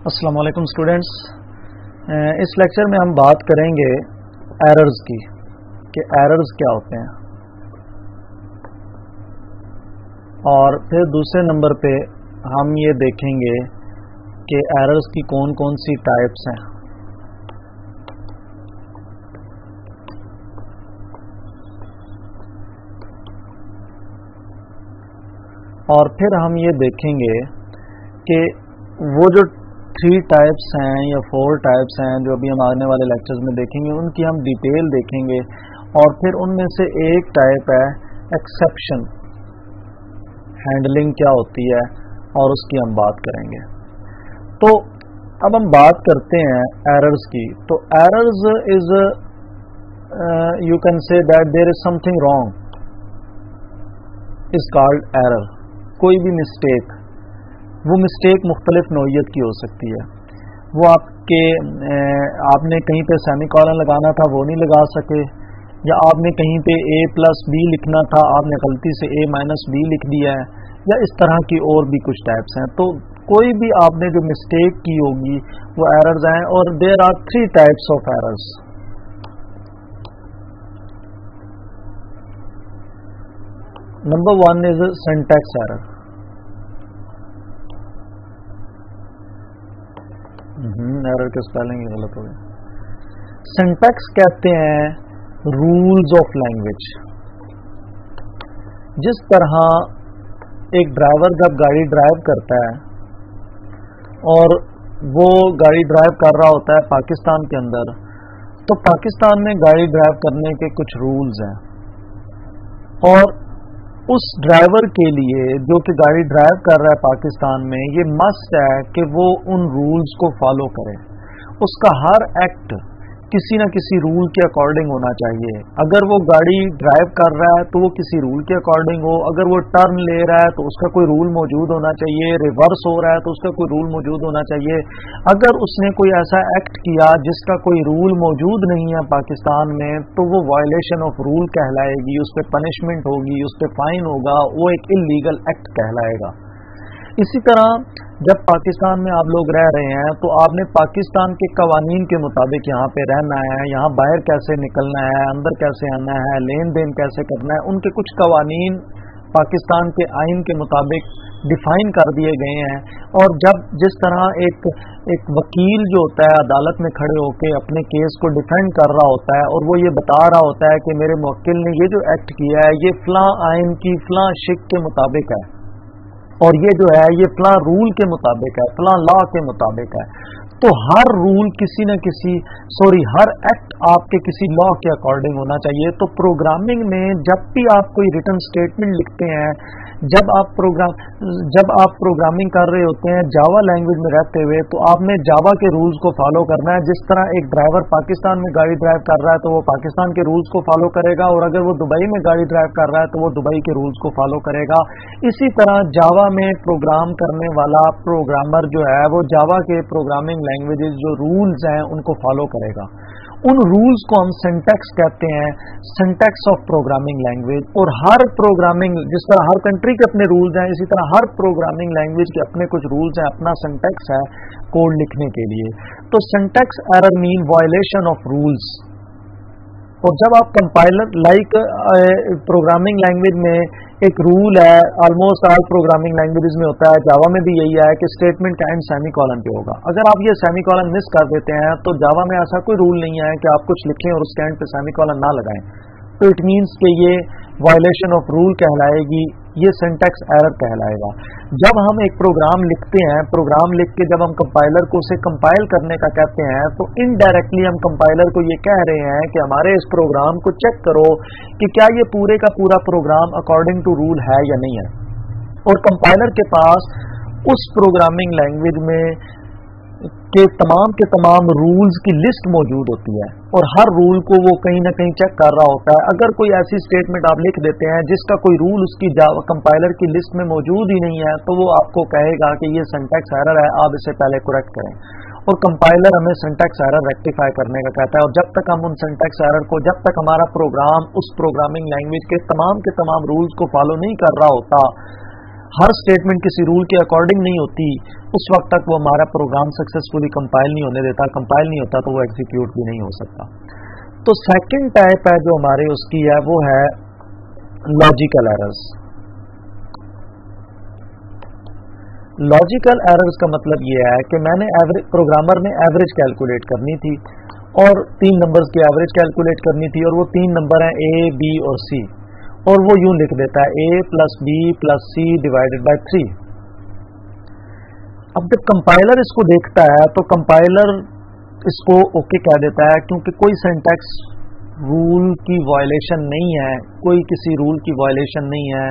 السلام علیکم اسٹوڈینٹس، اس لیکچر میں ہم بات کریں گے ایررز کی کہ ایررز کیا ہوتے ہیں، اور پھر دوسرے نمبر پہ ہم یہ دیکھیں گے کہ ایررز کی کون کون سی ٹائپس ہیں، اور پھر ہم یہ دیکھیں گے کہ وہ جو 3 ٹائپس ہیں یا 4 ٹائپس ہیں جو ابھی ہم آنے والے لیکچرز میں دیکھیں گے، ان کی ہم ڈیٹیل دیکھیں گے، اور پھر ان میں سے ایک ٹائپ ہے ایکسیپشن ہینڈلنگ کیا ہوتی ہے، اور اس کی ہم بات کریں گے۔ تو اب ہم بات کرتے ہیں ایررز کی۔ تو errors is you can say that there is some thing wrong is called error. کوئی بھی مسٹیک، وہ مسٹیک مختلف نوعیت کی ہو سکتی ہے۔ وہ آپ نے کہیں پہ سیمی کولن لگانا تھا، وہ نہیں لگا سکے، یا آپ نے کہیں پہ A+B لکھنا تھا، آپ نے غلطی سے A-B لکھ دیا ہے، یا اس طرح کی اور بھی کچھ ٹائپس ہیں۔ تو کوئی بھی آپ نے جو مسٹیک کی ہوگی وہ ایررز ہیں، اور there are 3 types of errors. Number 1 is syntax error. Error کے اسپیلنگ غلط ہو گئی۔ سینٹیکس کہتے ہیں رولز آف لینگویج۔ جس طرح ایک ڈرائیور جب گاڑی ڈرائیو کرتا ہے، اور وہ گاڑی ڈرائیو کر رہا ہوتا ہے پاکستان کے اندر، تو پاکستان میں گاڑی ڈرائیو کرنے کے کچھ رولز ہیں، اور اس ڈرائیور کے لیے جو کہ گاڑی ڈرائیو کر رہا ہے پاکستان میں، یہ مسٹ ہے کہ وہ ان رولز کو فالو کرے۔ اس کا ہر ایکٹ کسی نہ کسی رول کے اکارڈنگ ہونا چاہیے۔ اگر وہ گاڑی ڈرائیو کر رہا ہے تو وہ کسی رول کے اکارڈنگ ہو، اگر وہ ٹرن لے رہا ہے تو اس کا کوئی رول موجود ہونا چاہیے، ریورس ہو رہا ہے تو اس کا کوئی رول موجود ہونا چاہیے۔ اگر اس نے کوئی ایسا ایکٹ کیا جس کا کوئی رول موجود نہیں ہے پاکستان میں، تو وہ وائلیشن آف رول کہلائے گی، اس پہ پنشمنٹ ہوگی، اس پہ فائن ہوگا، وہ ایک انلیگل ایکٹ کہلائے گا۔ اسی طرح جب پاکستان میں آپ لوگ رہ رہے ہیں تو آپ نے پاکستان کے قوانین کے مطابق یہاں پہ رہنا ہے، یہاں باہر کیسے نکلنا ہے، اندر کیسے آنا ہے، لین دین کیسے کرنا ہے، ان کے کچھ قوانین پاکستان کے آئین کے مطابق ڈیفائن کر دیے گئے ہیں۔ اور جس طرح ایک وکیل جو ہوتا ہے عدالت میں کھڑے ہو کے اپنے کیس کو ڈیفینڈ کر رہا ہوتا ہے، اور وہ یہ بتا رہا ہوتا ہے کہ میرے موکل نے یہ جو ایکٹ کیا ہے یہ فلاں آئین کی فلاں شک کے مطابق ہے، اور یہ جو ہے یہ فلاں رول کے مطابق ہے، فلاں لا کے مطابق ہے، تو ہر رول ہر ایکٹ آپ کے کسی لا کے اکارڈنگ ہونا چاہیے۔ تو پروگرامنگ میں جب بھی آپ کوئی ریٹن اسٹیٹمنٹ لکھتے ہیں، جب آپ پروگرامنگ کر رہے ہوتے ہیں جاوا لینگویج میں رہتے ہوئے، تو آپ نے جاوا کے رولز کو فالو کرنا ہے۔ جس طرح ایک ڈرائیور پاکستان میں گاڑی ڈرائیو کر رہا ہے تو وہ پاکستان کے رولز کو فالو کرے گا، اور اگر وہ دبئی میں گاڑی ڈرائیو کر رہا ہے تو وہ دبئی کے رولز کو فالو کرے گا۔ اسی طرح جاوا میں پروگرام کرنے والا پروگرامر جو ہے وہ جاوا کے پروگرامنگ لینگویجز جو رولز ہیں ان کو فالو کرے گا۔ ان رولز کو ہم سینٹیکس کہتے ہیں، سینٹیکس آف پروگرامنگ لینگویج۔ اور ہر پروگرامنگ، جس طرح ہر کنٹری کے اپنے رولز ہیں، اسی طرح ہر پروگرامنگ لینگویج کے اپنے کچھ رولز ہیں، اپنا سینٹیکس ہے کوڈ لکھنے کے لیے۔ تو syntax error mean violation of rules. اور جب آپ کمپائلر پروگرامنگ لینگویج میں ایک رول ہے، آلموسٹ آل پروگرامنگ لینگویجز میں ہوتا ہے، جاوا میں بھی یہی ہے کہ اسٹیٹمنٹ کا اینڈ سیمی کولن پہ ہوگا۔ اگر آپ یہ سیمی کولن مس کر دیتے ہیں تو جاوا میں ایسا کوئی رول نہیں ہے کہ آپ کچھ لکھیں اور اس کے اینڈ پہ سیمی کولن نہ لگائیں، تو اٹ مینس کہ یہ وائلیشن آف رول کہلائے گی، یہ سینٹیکس ایرر کہلائے گا۔ جب ہم ایک پروگرام لکھتے ہیں، پروگرام لکھ کے جب ہم کمپائلر کو اسے کمپائل کرنے کا کہتے ہیں، تو انڈائریکٹلی ہم کمپائلر کو یہ کہہ رہے ہیں کہ ہمارے اس پروگرام کو چیک کرو کہ کیا یہ پورے کا پورا پروگرام اکارڈنگ ٹو رول ہے یا نہیں ہے۔ اور کمپائلر کے پاس اس پروگرامنگ لینگویج میں کے تمام رولز کی لسٹ موجود ہوتی ہے، اور ہر رول کو وہ کہیں نہ کہیں چیک کر رہا ہوتا ہے۔ اگر کوئی ایسی اسٹیٹمنٹ آپ لکھ دیتے ہیں جس کا کوئی رول اس کی کمپائلر کی لسٹ میں موجود ہی نہیں ہے، تو وہ آپ کو کہے گا کہ یہ سینٹیکس ایرر ہے، آپ اسے پہلے کریکٹ کریں۔ اور کمپائلر ہمیں سینٹیکس ایرر ریکٹیفائی کرنے کا کہتا ہے، اور جب تک ہم ان سینٹیکس ایرر کو، جب تک ہمارا پروگرام اس پروگرامنگ لینگویج کے تمام رولز کو فالو نہیں کر رہا ہوتا، हर स्टेटमेंट किसी रूल के अकॉर्डिंग नहीं होती, उस वक्त तक वो हमारा प्रोग्राम सक्सेसफुली कंपाइल नहीं होने देता। कंपाइल नहीं होता तो वो एग्जीक्यूट भी नहीं हो सकता। तो सेकंड टाइप है जो हमारे उसकी है वो है लॉजिकल एरर्स। लॉजिकल एरर्स का मतलब ये है कि मैंने प्रोग्रामर ने एवरेज कैलकुलेट करनी थी और 3 नंबर्स की एवरेज कैलकुलेट करनी थी, और वो 3 नंबर हैं ए, बी और सी, और वो यूं लिख देता है a plus B plus C divided by 3। अब जब कंपाइलर इसको देखता है तो कंपाइलर इसको ओके कह देता है, क्योंकि कोई सिंटैक्स रूल की वायलेशन नहीं है, कोई किसी रूल की वायलेशन नहीं है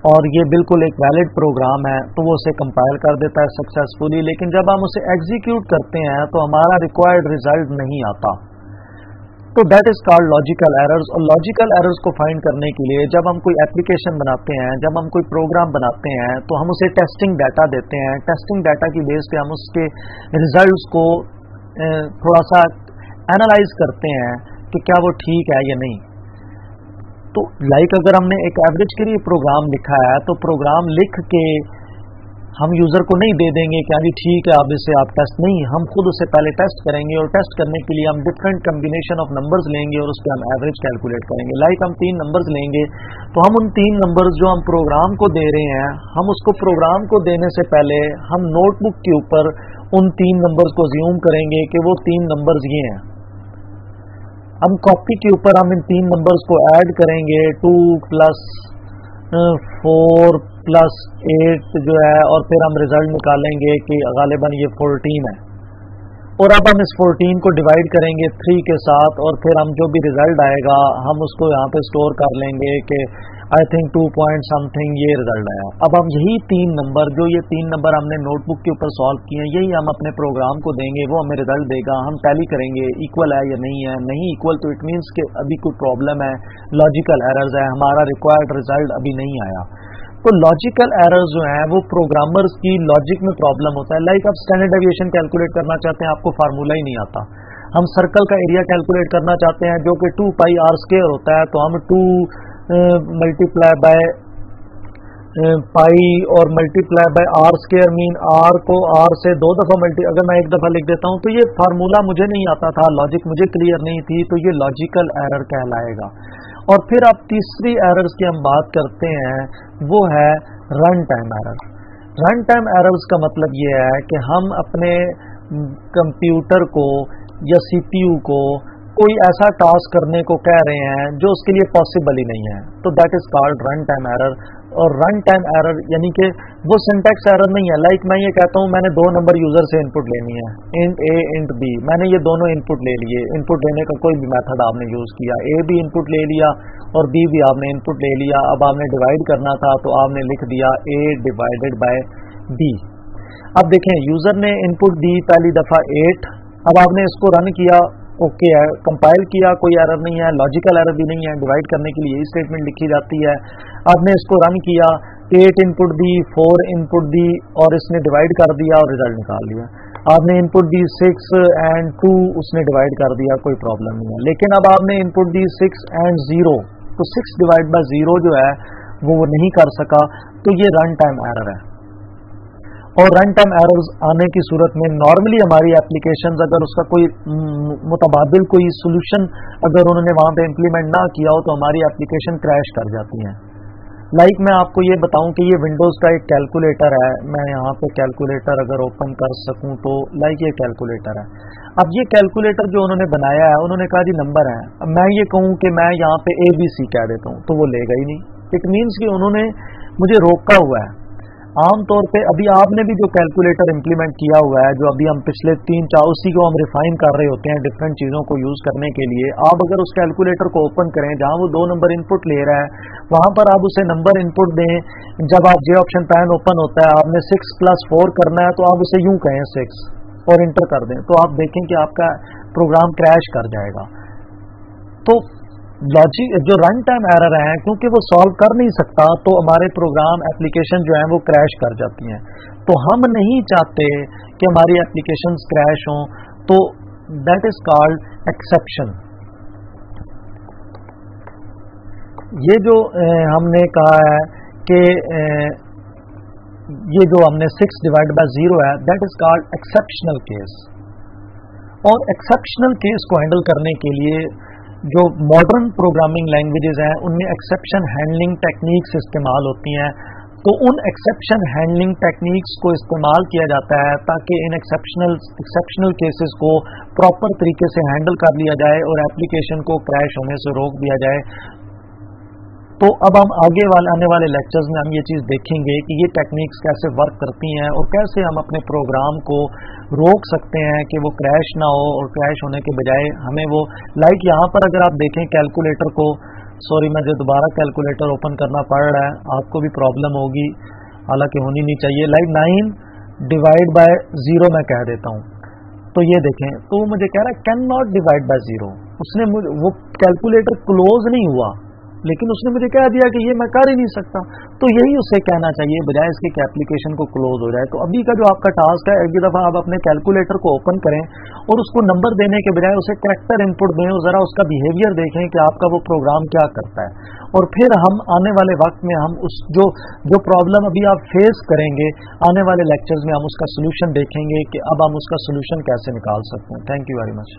और ये बिल्कुल एक वैलिड प्रोग्राम है, तो वो उसे कंपाइल कर देता है सक्सेसफुली। लेकिन जब हम उसे एग्जीक्यूट करते हैं तो हमारा रिक्वायर्ड रिजल्ट नहीं आता, तो that is called logical errors. और लॉजिकल एरर्स को फाइंड करने के लिए जब हम कोई एप्लीकेशन बनाते हैं, जब हम कोई प्रोग्राम बनाते हैं, तो हम उसे टेस्टिंग डाटा देते हैं। टेस्टिंग डाटा की बेस पे हम उसके रिजल्ट्स को थोड़ा सा एनालाइज करते हैं कि क्या वो ठीक है या नहीं। तो अगर हमने एक एवरेज के लिए प्रोग्राम लिखा है तो प्रोग्राम लिख के हम यूजर को नहीं दे देंगे कि अभी ठीक है अब इसे आप टेस्ट, नहीं, हम खुद उसे पहले टेस्ट करेंगे, और टेस्ट करने के लिए हम डिफरेंट कम्बिनेशन ऑफ नंबर्स लेंगे और उस पर हम एवरेज कैलकुलेट करेंगे। हम 3 नंबर्स लेंगे तो हम उन 3 नंबर्स जो हम प्रोग्राम को दे रहे हैं, हम उसको प्रोग्राम को देने से पहले हम नोटबुक के ऊपर उन 3 नंबर्स को अज्यूम करेंगे कि वो 3 नंबर्स ये हैं। हम कॉपी के ऊपर हम इन 3 नंबर्स को ऐड करेंगे, 2 प्लस 4 प्लस 8 जो है, और फिर हम रिजल्ट निकालेंगे कि गालिबन ये 14 है, और अब हम इस 14 को डिवाइड करेंगे 3 के साथ, और फिर हम जो भी रिजल्ट आएगा हम उसको यहाँ पे स्टोर कर लेंगे कि आई थिंक 2 पॉइंट समथिंग ये रिजल्ट आया। अब हम यही 3 नंबर, जो ये 3 नंबर हमने नोटबुक के ऊपर सॉल्व किए हैं, यही हम अपने प्रोग्राम को देंगे, वो हमें रिजल्ट देगा। हम टैली करेंगे इक्वल है या नहीं है, नहीं इक्वल तो इट मीन्स कि अभी कोई प्रॉब्लम है, लॉजिकल एरर्स है, हमारा रिक्वायर्ड रिजल्ट अभी नहीं आया। तो लॉजिकल एरर्स जो हैं वो प्रोग्रामर्स की लॉजिक में प्रॉब्लम होता है। आप स्टैंडर्ड डेविएशन कैलकुलेट करना चाहते हैं, आपको फार्मूला ही नहीं आता। हम सर्कल का एरिया कैलकुलेट करना चाहते हैं जो कि 2 पाई आर स्क्वायर होता है, तो हम 2 मल्टीप्लाई बाय पाई और multiply by R square, mean R को आर से 2 दफा अगर मैं 1 दफा लिख देता हूं तो ये फार्मूला मुझे नहीं आता था, लॉजिक मुझे क्लियर नहीं थी, तो ये लॉजिकल एरर कहलाएगा। और फिर आप तीसरी एरर्स की हम बात करते हैं, वो है run time error. Run time errors का मतलब ये है कि हम अपने कंप्यूटर को या सीपीयू को कोई ऐसा टास्क करने को कह रहे हैं जो उसके लिए पॉसिबल ही नहीं है, तो that is called run time error. और रन टाइम एरर यानी कि वो सिंटैक्स एरर नहीं है। मैं ये कहता हूं मैंने 2 नंबर यूजर से इनपुट लेनी है, इंट ए इंट बी, मैंने ये दोनों इनपुट ले लिए, इनपुट लेने का कोई भी मेथड आपने यूज किया, ए भी इनपुट ले लिया और बी भी आपने इनपुट ले लिया। अब आपने डिवाइड करना था तो आपने लिख दिया ए डिवाइडेड बाय बी। अब देखें यूजर ने इनपुट दी पहली दफा 8, अब आपने इसको रन किया, ओके है, कंपाइल किया, कोई एरर नहीं है, लॉजिकल एरर भी नहीं है, डिवाइड करने के लिए यही स्टेटमेंट लिखी जाती है। आपने इसको रन किया, 8 इनपुट दी, 4 इनपुट दी और इसने डिवाइड कर दिया और रिजल्ट निकाल लिया। आपने इनपुट दी 6 एंड 2, उसने डिवाइड कर दिया, कोई प्रॉब्लम नहीं है। लेकिन अब आपने इनपुट दी 6 एंड 0, तो 6 डिवाइड बाय 0 जो है वो नहीं कर सका, तो ये रन टाइम एरर है। और रन टाइम एरर्स आने की सूरत में नॉर्मली हमारी एप्लीकेशंस अगर उसका कोई मुतबादिल कोई सोल्यूशन अगर उन्होंने वहां पे इम्प्लीमेंट ना किया हो तो हमारी एप्लीकेशन क्रैश कर जाती हैं। मैं आपको ये बताऊं कि ये विंडोज का एक कैलकुलेटर है, मैं यहाँ पे कैलकुलेटर अगर ओपन कर सकूं तो ये कैलकुलेटर है। अब ये कैलकुलेटर जो उन्होंने बनाया है, उन्होंने कहा जी नंबर है, अब मैं ये कहूं कि मैं यहाँ पे ABC कह देता हूं तो वो लेगा ही नहीं। इट मीन्स कि उन्होंने मुझे रोका हुआ है। आमतौर पे अभी आपने भी जो कैलकुलेटर इंप्लीमेंट किया हुआ है, जो अभी हम पिछले 3-4 उसी को हम रिफाइन कर रहे होते हैं डिफरेंट चीजों को यूज करने के लिए, आप अगर उस कैलकुलेटर को ओपन करें जहां वो 2 नंबर इनपुट ले रहा है, वहां पर आप उसे नंबर इनपुट दें। जब आप जे ऑप्शन पैन ओपन होता है, आपने 6 + 4 करना है तो आप उसे यूं कहें 6 और इंटर कर दें, तो आप देखें कि आपका प्रोग्राम क्रैश कर जाएगा। तो जो रन टाइम एरर है, क्योंकि वो सॉल्व कर नहीं सकता तो हमारे प्रोग्राम एप्लीकेशन जो है वो क्रैश कर जाती हैं। तो हम नहीं चाहते कि हमारी एप्लीकेशंस क्रैश हों, तो दैट इज कॉल्ड एक्सेप्शन। ये जो हमने कहा है कि ये जो हमने 6/0 है, that is called exceptional case. और एक्सेप्शनल केस को हैंडल करने के लिए जो मॉडर्न प्रोग्रामिंग लैंग्वेजेस हैं उनमें एक्सेप्शन हैंडलिंग टेक्निक्स इस्तेमाल होती हैं। तो उन एक्सेप्शन हैंडलिंग टेक्निक्स को इस्तेमाल किया जाता है ताकि इन एक्सेप्शनल केसेस को प्रॉपर तरीके से हैंडल कर लिया जाए और एप्लीकेशन को क्रैश होने से रोक दिया जाए। तो अब हम आने वाले लेक्चर्स में हम ये चीज़ देखेंगे कि ये टेक्निक्स कैसे वर्क करती हैं और कैसे हम अपने प्रोग्राम को रोक सकते हैं कि वो क्रैश ना हो, और क्रैश होने के बजाय हमें वो, लाइक यहाँ पर अगर आप देखें कैलकुलेटर को, सॉरी मुझे दोबारा कैलकुलेटर ओपन करना पड़ रहा है, आपको भी प्रॉब्लम होगी, हालांकि होनी नहीं चाहिए। लाइक 9/0 मैं कह देता हूँ, तो ये देखें, तो मुझे कह रहा है कैन नॉट डिवाइड बाय 0। उसने वो कैलकुलेटर क्लोज नहीं हुआ, लेकिन उसने मुझे कह दिया कि ये मैं कर ही नहीं सकता। तो यही उसे कहना चाहिए बजाय इसके कि एप्लीकेशन को क्लोज हो जाए। तो अभी का जो आपका टास्क है, एक दफ़ा आप अपने कैलकुलेटर को ओपन करें और उसको नंबर देने के बजाय उसे कैरेक्टर इनपुट दें और ज़रा उसका बिहेवियर देखें कि आपका वो प्रोग्राम क्या करता है। और फिर हम आने वाले वक्त में हम उस जो प्रॉब्लम अभी आप फेस करेंगे, आने वाले लेक्चर्स में हम उसका सोल्यूशन देखेंगे कि अब हम उसका सोल्यूशन कैसे निकाल सकते हैं। Thank you very much.